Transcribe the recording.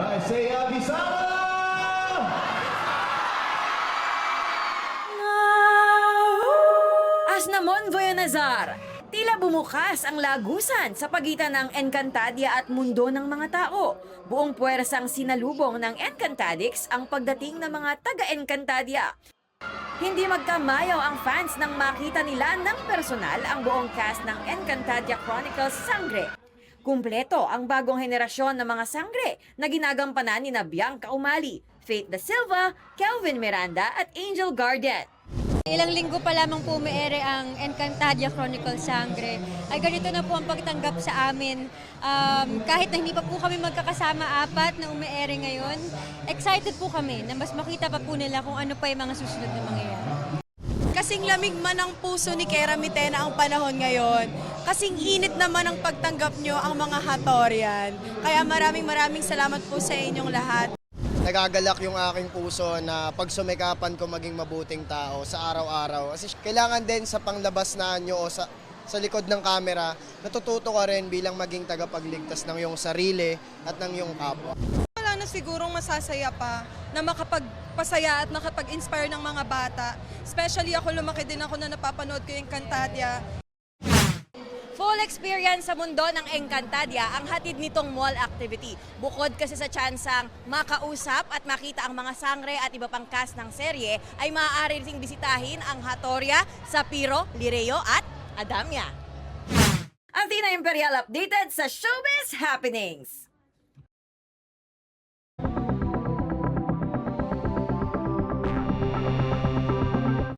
Alright, say Abisama! Asnamon Voyanazar, tila bumukas ang lagusan sa pagitan ng Encantadia at mundo ng mga tao. Buong puwersang sinalubong ng Encantadix ang pagdating ng mga taga-Encantadia. Hindi magkamayaw ang fans nang makita nila ng personal ang buong cast ng Encantadia Chronicles Sangre. Kumpleto ang bagong henerasyon ng mga sangre na ginagampanan ni na Bianca Umali, Faith Da Silva, Kelvin Miranda at Angel Garden. Ilang linggo pa lamang po umiere ang Encantadia Chronicles Sangre. Ay ganito na po ang pagtanggap sa amin. Kahit na hindi pa po kami magkakasama apat na umiere ngayon, excited po kami na mas makita pa po nila kung ano pa yung mga susunod na mangyayari. Kasing lamig man ang puso ni Kera Mitena ang panahon ngayon. Kasing init naman ang pagtanggap nyo ang mga Hatorian. Kaya maraming salamat po sa inyong lahat. Nagagalak yung aking puso na pagsumikapan ko maging mabuting tao sa araw-araw. Kasi kailangan din sa panglabas na nyo o sa likod ng kamera, natututo ka rin bilang maging tagapagligtas ng iyong sarili at ng iyong kapwa. Wala na sigurong masasaya pa na makapagpasaya at makapag-inspire ng mga bata. Especially ako, lumaki din ako na napapanood ko yung Encantadia. Full experience sa mundo ng Encantadia ang hatid nitong mall activity. Bukod kasi sa tsansang makausap at makita ang mga sangre at iba pang cast ng serye, ay maaari ring bisitahin ang Hatoria, Sapiro, Lireo at Adamya. Athena Imperial updated sa Showbiz Happenings.